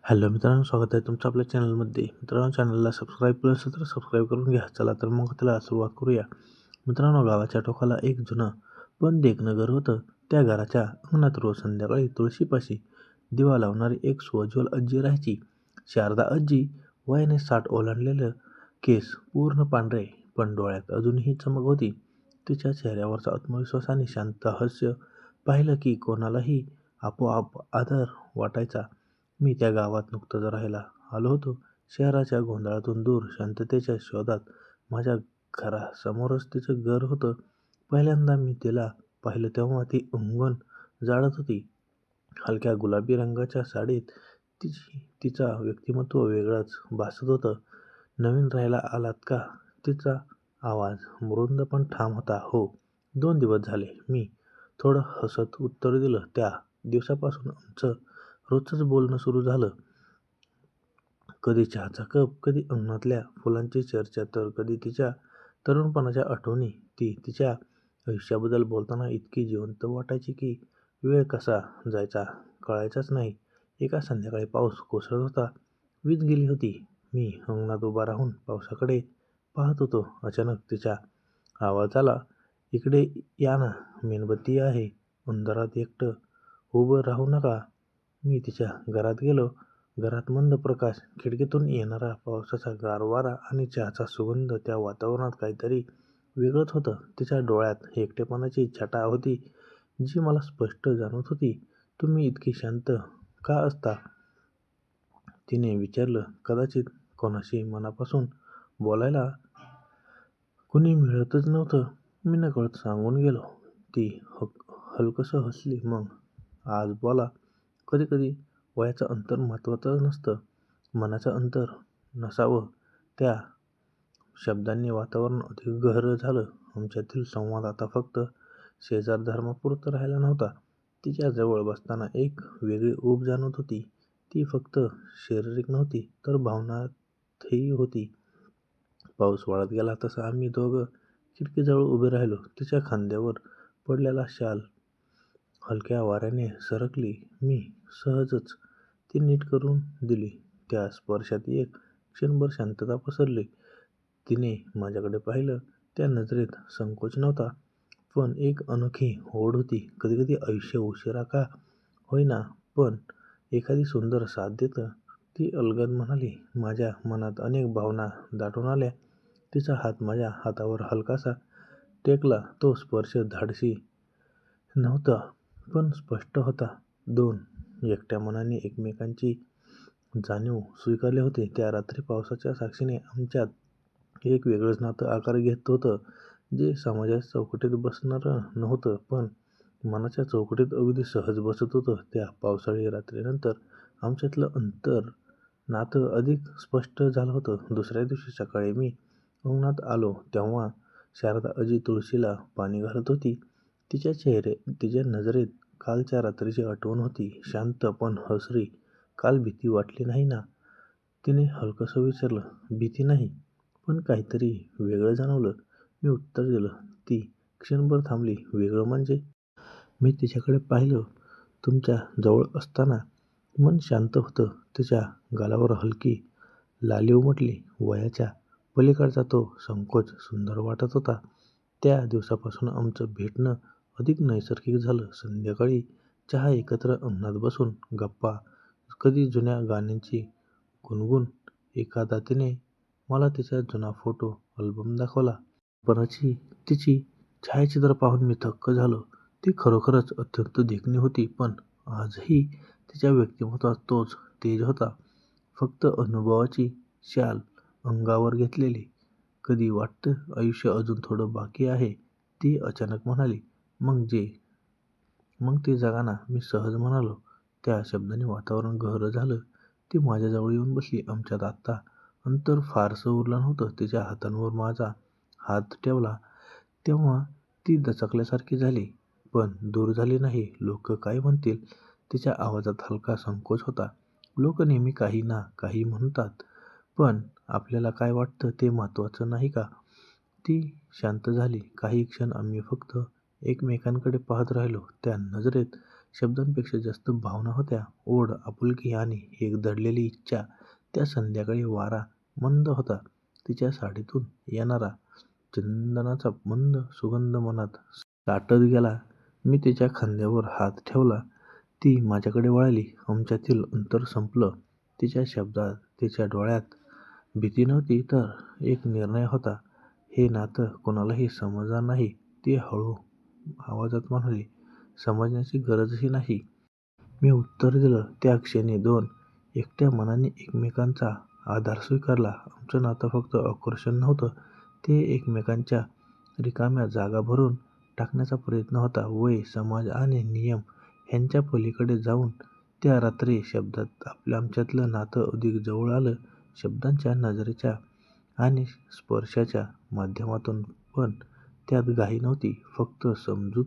Hello मित्रांनो, स्वागत आहे तुमचं आपल्या चॅनलमध्ये. मित्रांनो, चॅनलला सबस्क्राईब केलं असेल तर सबस्क्राईब करून घ्या. चला तर मग त्याला सुरुवात करूया. मित्रांनो, गावाच्या टोकाला एक जुनं पण देखणं घर होतं. त्या घराच्या अंगणात रोज संध्याकाळी तुळशीपाशी दिवा लावणारी एक स्वज्वल आजी राहायची. शारदा आजी. वयाने 60 ओलांडलेलं, केस पूर्ण पांढरे, पण डोळ्यात अजूनही चमक होती. तिच्या चेहऱ्यावरचा आत्मविश्वास आणि शांत हास्य पाहिलं की कोणालाही आपोआप आदर वाटायचा. मी त्या गावात नुकतंच राहायला आलो होतो. शहराच्या गोंधळातून दूर शांततेच्या शोधात. माझ्या घरासमोरच तिचं घर होतं. पहिल्यांदा मी तिला पाहिलं तेव्हा ती अंगण झाडत होती. हलक्या गुलाबी रंगाच्या साडीत तिचा व्यक्तिमत्व वेगळंच भासत होतं. नवीन राहायला आलात का? तिचा आवाज मृदू पण ठाम होता. हो. 2 दिवस झाले, मी थोडं हसत उत्तर दिलं. त्या दिवसापासून आमचं रोजच बोलणं सुरू झालं. कधी चहाचा कप, कधी अंगणातल्या फुलांची चर्चा, तर कधी तिच्या तरुणपणाच्या आठवणी. ती तिच्या आयुष्याबद्दल बोलताना इतकी जिवंत वाटायची की वेळ कसा जायचा कळायचाच नाही. एका संध्याकाळी पाऊस कोसळत होता. वीज गेली होती. मी अंगणात उभा राहून पावसाकडे पाहत होतो. अचानक तिचा आवाज आला. "इकडे या ना, मेणबत्ती आहे. अंधारात एकटं उभं राहू नका." मी तिच्या घरात गेलो. घरात मंद प्रकाश, खिडकीतून येणारा पावसाचा गार वारा आणि चहाचा सुगंध. त्या वातावरणात काहीतरी वेगळंच होतं. तिच्या डोळ्यात एकटेपणाची छटा होती जी मला स्पष्ट जाणवत होती. "तुम्ही इतकी शांत का असता?" तिने विचारलं. कदाचित कोणाशी मनापासून बोलायला कुणी मिळतच नव्हतं. मी नकळत सांगून गेलो. ती हलकसं हसली. "मग आज बोला." कधी-कधी वयाचं अंतर महत्त्वाचं नसतं, मनाचं अंतर नसावं. त्या शब्दांनी वातावरण अधिक गहरं झालं. आमच्यातील संवाद आता फक्त शेजारधर्मापुरता राहिला नव्हता. तिच्या जवळ बसताना एक वेगळी ऊब जाणवत होती. ती फक्त शारीरिक नव्हती, तर भावनातही होती. पाऊस वाढत गेला तसं आम्ही दोघं खिडकीजवळ उभे राहिलो. तिच्या खांद्यावर पडलेला शाल हलक्या वाऱ्याने सरकली. मी सहजच ती नीट करून दिली. त्या स्पर्शात एक क्षणभर शांतता पसरली. तिने माझ्याकडे पाहिलं. त्या नजरेत संकोच नव्हता, पण एक अनोखी ओढ होती. कधी-कधी आयुष्य उशिरा का होईना, पण एखादी सुंदर साथ देतं. ती अलगद म्हणाली. माझ्या मनात अनेक भावना दाटून आल्या. तिचा हात माझ्या हातावर हलकासा टेकला. तो स्पर्श धाडसी नव्हता, पण स्पष्ट होता. 2 एकट्या मनांनी एकमेकांची जाणीव स्वीकारले होते. त्या रात्री पावसाच्या साक्षीने आमच्यात एक वेगळंच नातं आकार घेत होतं, जे समाजाच्या चौकटीत बसणारं नव्हतं, पण मनाच्या चौकटीत अगदी सहज बसत होतं. त्या पावसाळी रात्रीनंतर आमच्यातलं नातं अधिक स्पष्ट झालं होतं. दुसऱ्या दिवशी सकाळी मी अंगणात आलो तेव्हा शारदा आजी तुळशीला पाणी घालत होती. तिच्या नजरेत कालच्या रात्रीची आठवण होती, शांत पण हसरी. "काल भीती वाटली नाही ना?" तिने हलकंसं विचारलं. "भीती नाही, पण काहीतरी वेगळं जाणवलं." मी उत्तर दिलं. ती क्षणभर थांबली. "वेगळं म्हणजे?" मी तिच्याकडे पाहिलं. तुमच्या जवळ असताना मन शांत होतं. तिच्या गालावर हलकी लाली उमटली. वयाच्या पलीकडचा तो संकोच सुंदर वाटत होता. त्या दिवसापासून आमचं भेटणं अधिक नैसर्गिक झालं. संध्याकाळी चहा, एकत्र अंगणात बसून गप्पा, कधी जुन्या गाण्यांची गुणगुण. एकदा तिने मला तिचा जुना फोटो अल्बम दाखवला. लहानपणाची तिची छायाचित्रं पाहून मी थक्क झालो. ती खरोखरच अत्यंत देखणी होती, पण आजही तिच्या व्यक्तिमत्वात तोच तेज होता, फक्त अनुभवाची शाल अंगावर घेतलेली. "कधी वाटतं आयुष्य अजून थोडं बाकी आहे," ती अचानक म्हणाली. "मग ते जगा ना," मी सहज म्हणालो. त्या शब्दांनी वातावरण गहरं झालं. ती माझ्याजवळ येऊन बसली. आमच्यात आत्ता अंतर फारसं उरलं नव्हतं. तिच्या हातांवर माझा हात ठेवला तेव्हा ती दचकल्यासारखी झाली, पण दूर झाली नाही. "लोक काय म्हणतील?" तिच्या आवाजात हलका संकोच होता. "लोक नेहमी काही ना काही म्हणतात, पण आपल्याला काय वाटतं ते महत्त्वाचं नाही का?" ती शांत झाली. काही क्षण आम्ही फक्त एकमेकांकडे पाहत राहिलो. त्या नजरेत शब्दांपेक्षा जास्त भावना होत्या. ओढ, आपुलकी आणि एक दडलेली इच्छा. त्या संध्याकाळी वारा मंद होता. तिच्या साडीतून येणारा चंदनाचा मंद सुगंध मनात साठत गेला. मी तिच्या खांद्यावर हात ठेवला. ती माझ्याकडे वळाली. आमच्यातील अंतर संपलं. तिच्या शब्दात, तिच्या डोळ्यात भीती नव्हती, तर एक निर्णय होता. हे नातं कोणालाही समजणार नाही. ती हळू आवाजात म्हणाली, समजण्याची गरजही नाही. मी उत्तर दिलं. त्या क्षणी दोन एकट्या मनाने एकमेकांचा आधार स्वीकारला. आमचं नातं फक्त आकर्षण नव्हतं, ते एकमेकांच्या रिकाम्या जागा भरून टाकण्याचा प्रयत्न होता. वय, समाज आणि नियम ह्यांच्या पलीकडे जाऊन त्या रात्री शब्दात आमच्यातलं नातं अधिक जवळ आलं. शब्दांच्या, नजरेच्या आणि स्पर्शाच्या माध्यमातून. पण त्यात घाई नव्हती, फक्त समजूत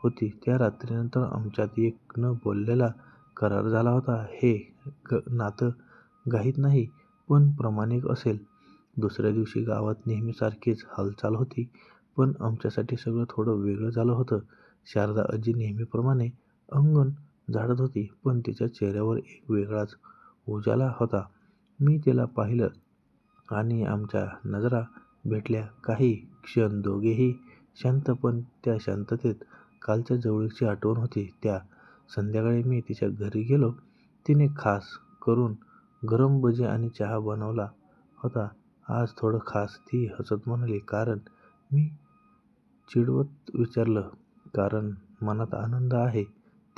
होती. त्या रात्रीनंतर आमच्यात एक न बोललेला करार झाला होता. हे नातं घाईत नाही, पण प्रामाणिक असेल. दुसऱ्या दिवशी गावात नेहमीसारखीच हालचाल होती, पण आमच्यासाठी सगळं थोडं वेगळं झालं होतं. शारदा आजी नेहमीप्रमाणे अंगण झाडत होती, पण तिच्या चेहऱ्यावर एक वेगळाच उजाला होता. मी तिला पाहिलं आणि आमच्या नजरा भेटल्या. काही क्षण दोघेही शांत, पण त्या शांततेत कालच्या जवळीकची आठवण होती. त्या संध्याकाळी मी तिच्या घरी गेलो. तिने खास करून गरम भजी आणि चहा बनवला होता. आज थोडं खास, ती हसत म्हणाली. कारण? मी चिडवत विचारलं. कारण मनात आनंद आहे,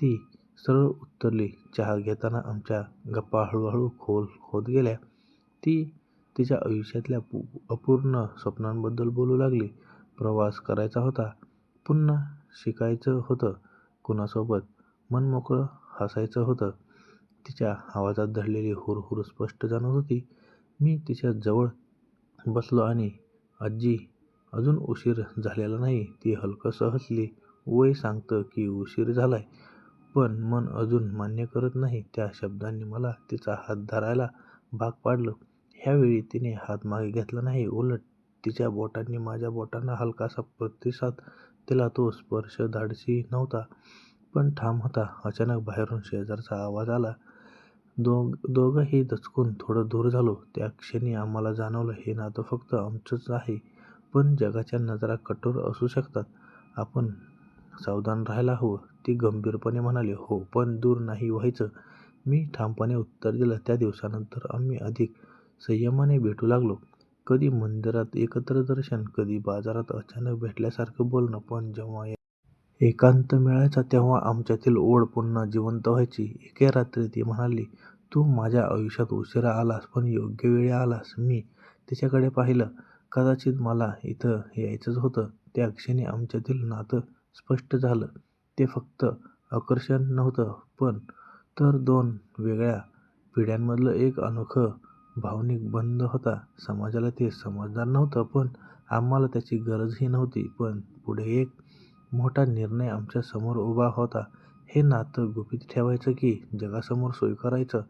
ती सरळ उत्तरली. चहा घेताना आमच्या गप्पा हळूहळू खोल होत गेल्या. ती तिच्या आयुष्यातल्या अपूर्ण स्वप्नांबद्दल बोलू लागली. प्रवास करायचा होता, पुन्हा शिकायचं होतं कुणासोबत, मनमोकळं हसायचं होतं. तिच्या आवाजात दडलेली हुरहुर स्पष्ट जाणवत होती. मी तिच्या जवळ बसलो आणि आजी, अजून उशीर झालेला नाही. ती हलकसं हसली. वय सांगतं की उशीर झालाय, पण मन अजून मान्य करत नाही. त्या शब्दांनी मला तिचा हात धरायला भाग पाडलं. ह्यावेळी तिने हात मागे घेतला नाही, उलट तिच्या बोटांनी माझ्या बोटांना हलकासा प्रतिसाद दिला. तो स्पर्श धाडसी नव्हता, पण ठाम होता. अचानक बाहेरून शेजारचा आवाज आला. दोघंही दचकून थोडं दूर झालो. त्या क्षणी आम्हाला जाणवलं, हे नातं फक्त आमचंच आहे, पण जगाच्या नजरा कठोर असू शकतात. आपण सावधान राहायला हवं. ती गंभीरपणे म्हणाली. हो, पण दूर नाही व्हायचं. मी ठामपणे उत्तर दिलं. त्या दिवसानंतर आम्ही अधिक संयमाने भेटू लागलो. कधी मंदिरात एकत्र दर्शन, कधी बाजारात अचानक भेटल्यासारखं बोलणं. पण जेव्हा एकांत मिळायचा, तेव्हा आमच्यातील ओढ पुन्हा जिवंत व्हायची. एके रात्री ती म्हणाली, तू माझ्या आयुष्यात उशिरा आलास, पण योग्य वेळी आलास. मी तिच्याकडे पाहिलं. कदाचित मला इथं यायचंच होतं. त्या क्षणी आमच्यातील नातं स्पष्ट झालं. ते फक्त आकर्षण नव्हतं, पण तर दोन वेगळ्या पिढ्यांमधलं एक अनोखं भावनिक बंध होता. समाजाला ते समजणार नव्हतं, पण आम्हाला त्याची गरजही नव्हती. पण पुढे एक मोठा निर्णय आमच्या समोर उभा होता. हे नातं गुपित ठेवायचं की जगासमोर स्वीकारायचं?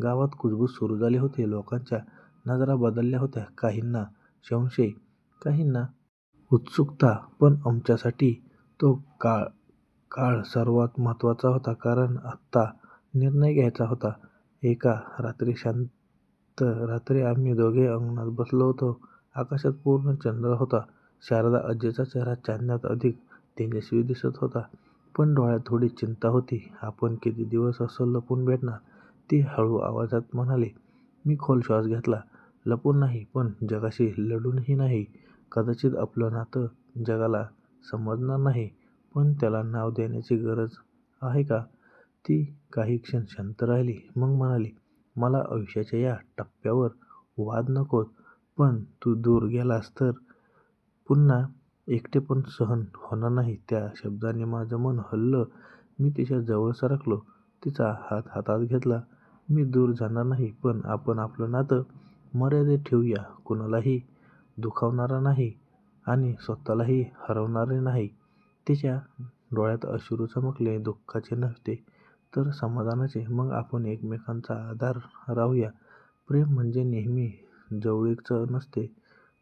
गावात कुजबूज सुरू झाली होती. लोकांच्या नजरा बदलल्या होत्या. काहींना संशय, काहींना उत्सुकता. पण आमच्यासाठी तो काळ सर्वात महत्त्वाचा होता, कारण आत्ता निर्णय घ्यायचा होता. एका शांत रात्री आम्ही दोघे अंगणात बसलो होतो. आकाशात पूर्ण चंद्र होता. शारदा आजीचा चेहरा चांदण्यात अधिक तेजस्वी दिसत होता, पण डोळ्यात थोडी चिंता होती. आपण किती दिवस असं लपून भेटणार? ती हळू आवाजात म्हणाली. मी खोल श्वास घेतला. लपून नाही, पण जगाशी लढूनही नाही. कदाचित आपलं नातं जगाला समजणार नाही, पण त्याला नाव देण्याची गरज आहे का? ती काही क्षण शांत राहिली, मग म्हणाली, मला आयुष्याच्या या टप्प्यावर वाद नकोत, पण तू दूर गेलास तर पुन्हा एकटेपण सहन होणार नाही. त्या शब्दांनी माझं मन हललं. मी तिच्या जवळ सरकलो. तिचा हात हातात घेतला. मी दूर जाणार नाही, पण आपण आपलं नातं मर्यादित ठेवूया. कुणालाही दुखावणारा नाही आणि स्वतःलाही हरवणारे नाही. तिच्या डोळ्यात अश्रू चमकले. दुःखाचे नव्हते, तर समाधानाचे. मग आपण एकमेकांचा आधार राहूया. प्रेम म्हणजे नेहमी जवळीकच नसते.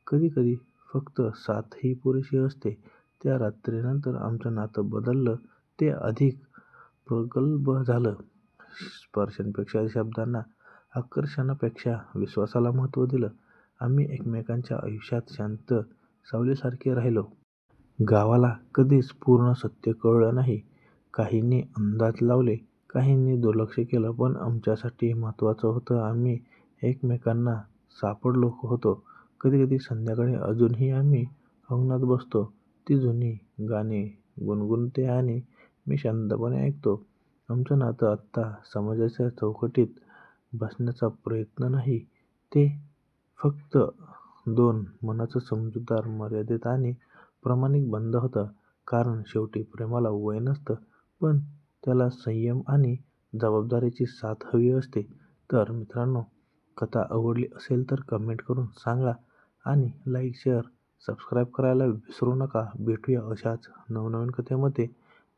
कधी-कधी फक्त साथ ही पुरेशी असते. त्या रात्रीनंतर आमचं नातं बदललं. ते अधिक प्रगल्भ झालं. स्पर्शांपेक्षा शब्दांना, आकर्षणापेक्षा विश्वासाला महत्त्व दिलं. आम्ही एकमेकांच्या आयुष्यात शांत सावलीसारखे राहिलो. गावाला कधीच पूर्ण सत्य कळलं नाही. काहींनी अंदाज लावले, काहींनी दुर्लक्ष केलं, पण आमच्यासाठी महत्त्वाचं होतं आम्ही एकमेकांना सापडलो होतो. कधी-कधी संध्याकाळी अजूनही आम्ही अंगणात बसतो. ती जुनी गाणी गुणगुणते आणि मी शांतपणे ऐकतो. आमचं नातं आत्ता समाजाच्या चौकटीत बसण्याचा प्रयत्न नाही. ते फक्त दोन मनाचं समजूतदार, मर्यादित आणि प्रामाणिक बंध होतं. कारण शेवटी प्रेमाला वय नसतं, पण त्याला संयम आणि जबाबदारीची साथ हवी असते. तर मित्रांनो, कथा आवडली असेल तर कमेंट करून सांगा आणि लाईक, शेअर, सबस्क्राईब करायला विसरू नका. भेटूया अशाच नवनवीन कथेमध्ये.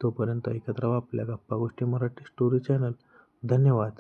तोपर्यंत ऐकत राहा आपल्या गप्पा गोष्टी मराठी स्टोरी चॅनल. धन्यवाद.